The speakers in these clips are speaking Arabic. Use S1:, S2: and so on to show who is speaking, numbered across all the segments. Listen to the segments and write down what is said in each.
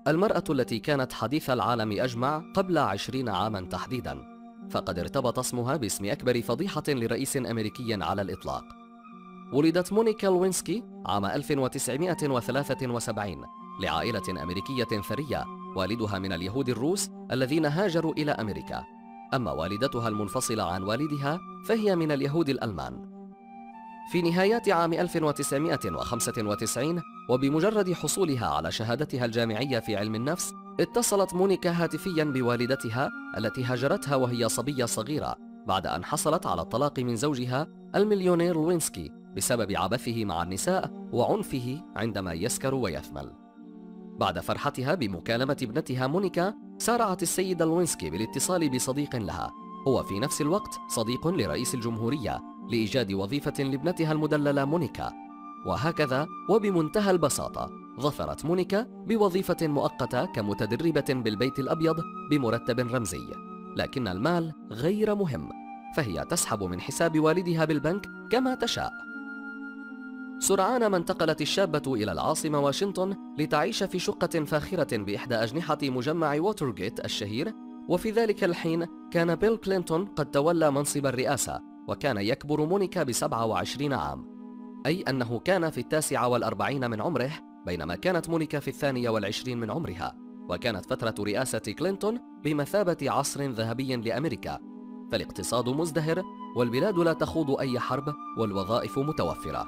S1: المرأة التي كانت حديث العالم أجمع قبل 20 عاما تحديدا، فقد ارتبط اسمها باسم أكبر فضيحة لرئيس أمريكي على الإطلاق. ولدت مونيكا لوينسكي عام 1973 لعائلة أمريكية ثرية، والدها من اليهود الروس الذين هاجروا إلى أمريكا، أما والدتها المنفصلة عن والدها فهي من اليهود الألمان. في نهايات عام 1995 وبمجرد حصولها على شهادتها الجامعية في علم النفس، اتصلت مونيكا هاتفيا بوالدتها التي هاجرتها وهي صبية صغيرة بعد أن حصلت على الطلاق من زوجها المليونير لوينسكي بسبب عبثه مع النساء وعنفه عندما يسكر ويثمل. بعد فرحتها بمكالمة ابنتها مونيكا، سارعت السيدة لوينسكي بالاتصال بصديق لها هو في نفس الوقت صديق لرئيس الجمهورية لإيجاد وظيفة لابنتها المدللة مونيكا. وهكذا وبمنتهى البساطة ظفرت مونيكا بوظيفة مؤقتة كمتدربة بالبيت الأبيض بمرتب رمزي، لكن المال غير مهم، فهي تسحب من حساب والدها بالبنك كما تشاء. سرعان ما انتقلت الشابة إلى العاصمة واشنطن لتعيش في شقة فاخرة بإحدى أجنحة مجمع ووترغيت الشهير. وفي ذلك الحين كان بيل كلينتون قد تولى منصب الرئاسة، وكان يكبر مونيكا ب27 عام، أي أنه كان في 49 من عمره، بينما كانت مونيكا في 22 من عمرها. وكانت فترة رئاسة كلينتون بمثابة عصر ذهبي لأمريكا، فالاقتصاد مزدهر والبلاد لا تخوض أي حرب والوظائف متوفرة.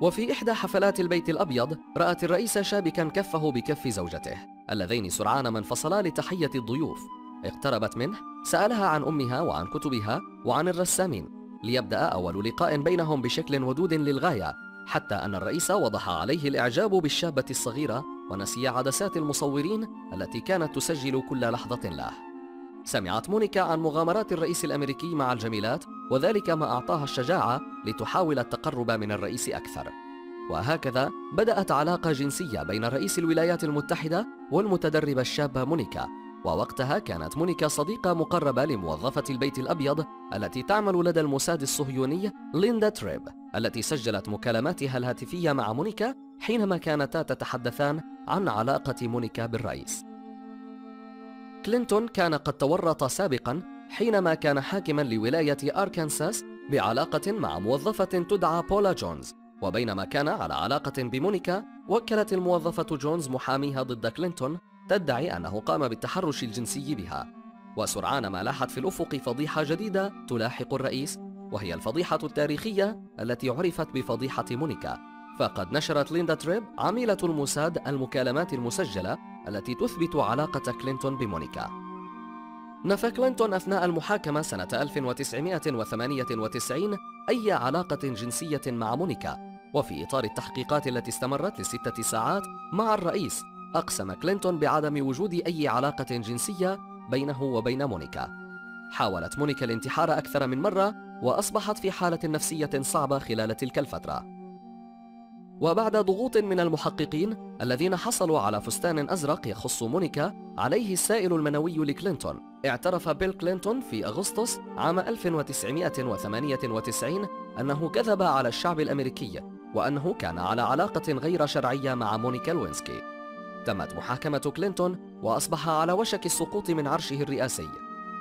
S1: وفي إحدى حفلات البيت الأبيض رأت الرئيسة شابكا كفه بكف زوجته، اللذين سرعان ما انفصلا لتحية الضيوف. اقتربت منه، سألها عن أمها وعن كتبها وعن الرسامين، ليبدأ أول لقاء بينهم بشكل ودود للغاية، حتى أن الرئيس وضح عليه الإعجاب بالشابة الصغيرة ونسي عدسات المصورين التي كانت تسجل كل لحظة له. سمعت مونيكا عن مغامرات الرئيس الأمريكي مع الجميلات، وذلك ما أعطاها الشجاعة لتحاول التقرب من الرئيس أكثر. وهكذا بدأت علاقة جنسية بين رئيس الولايات المتحدة والمتدربة الشابة مونيكا. ووقتها كانت مونيكا صديقة مقربة لموظفة البيت الأبيض التي تعمل لدى الموساد الصهيوني ليندا تريب، التي سجلت مكالماتها الهاتفية مع مونيكا حينما كانتا تتحدثان عن علاقة مونيكا بالرئيس. كلينتون كان قد تورط سابقا حينما كان حاكما لولاية أركنساس بعلاقة مع موظفة تدعى بولا جونز، وبينما كان على علاقة بمونيكا وكلت الموظفة جونز محاميها ضد كلينتون تدعي أنه قام بالتحرش الجنسي بها. وسرعان ما لاحت في الأفق فضيحة جديدة تلاحق الرئيس، وهي الفضيحة التاريخية التي عرفت بفضيحة مونيكا. فقد نشرت ليندا تريب عميلة الموساد المكالمات المسجلة التي تثبت علاقة كلينتون بمونيكا. نفى كلينتون أثناء المحاكمة سنة 1998 أي علاقة جنسية مع مونيكا، وفي إطار التحقيقات التي استمرت ل6 ساعات مع الرئيس، أقسم كلينتون بعدم وجود أي علاقة جنسية بينه وبين مونيكا. حاولت مونيكا الانتحار أكثر من مرة، وأصبحت في حالة نفسية صعبة خلال تلك الفترة. وبعد ضغوط من المحققين الذين حصلوا على فستان أزرق يخص مونيكا عليه السائل المنوي لكلينتون، اعترف بيل كلينتون في أغسطس عام 1998 أنه كذب على الشعب الأمريكي، وأنه كان على علاقة غير شرعية مع مونيكا لوينسكي. تمت محاكمة كلينتون وأصبح على وشك السقوط من عرشه الرئاسي،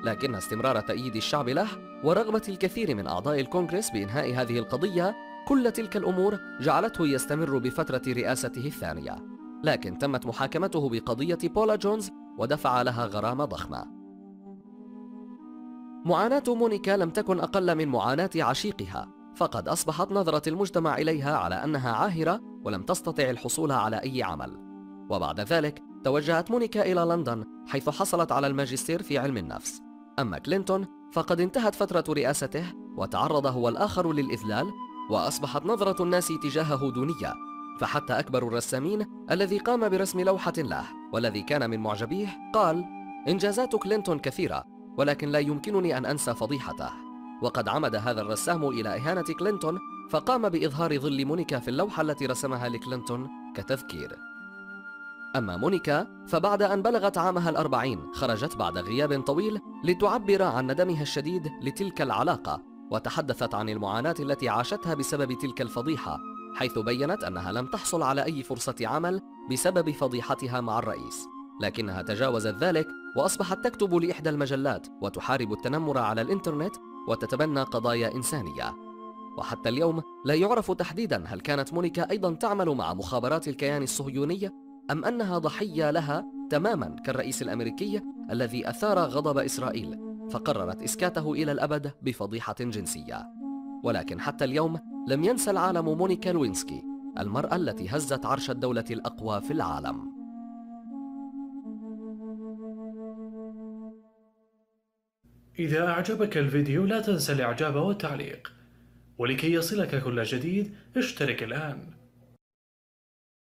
S1: لكن استمرار تأييد الشعب له ورغبة الكثير من أعضاء الكونغرس بإنهاء هذه القضية، كل تلك الأمور جعلته يستمر بفترة رئاسته الثانية. لكن تمت محاكمته بقضية بولا جونز ودفع لها غرامة ضخمة. معاناة مونيكا لم تكن أقل من معاناة عشيقها، فقد أصبحت نظرة المجتمع إليها على أنها عاهرة ولم تستطع الحصول على أي عمل. وبعد ذلك توجهت مونيكا إلى لندن، حيث حصلت على الماجستير في علم النفس. أما كلينتون فقد انتهت فترة رئاسته وتعرض هو الآخر للإذلال، وأصبحت نظرة الناس تجاهه دونية، فحتى أكبر الرسامين الذي قام برسم لوحة له والذي كان من معجبيه قال: إنجازات كلينتون كثيرة، ولكن لا يمكنني أن أنسى فضيحته. وقد عمد هذا الرسام إلى إهانة كلينتون، فقام بإظهار ظل مونيكا في اللوحة التي رسمها لكلينتون كتذكير. أما مونيكا فبعد أن بلغت عامها 40 خرجت بعد غياب طويل لتعبر عن ندمها الشديد لتلك العلاقة، وتحدثت عن المعاناة التي عاشتها بسبب تلك الفضيحة، حيث بيّنت أنها لم تحصل على أي فرصة عمل بسبب فضيحتها مع الرئيس، لكنها تجاوزت ذلك وأصبحت تكتب لإحدى المجلات وتحارب التنمر على الإنترنت وتتبنى قضايا إنسانية. وحتى اليوم لا يعرف تحديداً هل كانت مونيكا أيضاً تعمل مع مخابرات الكيان الصهيوني أم أنها ضحية لها تماماً كالرئيس الأمريكي الذي أثار غضب إسرائيل فقررت إسكاته إلى الأبد بفضيحة جنسية. ولكن حتى اليوم لم ينسى العالم مونيكا لوينسكي، المرأة التي هزت عرش الدولة الأقوى في العالم.
S2: إذا أعجبك الفيديو لا تنسى الإعجاب والتعليق، ولكي يصلك كل جديد اشترك الآن.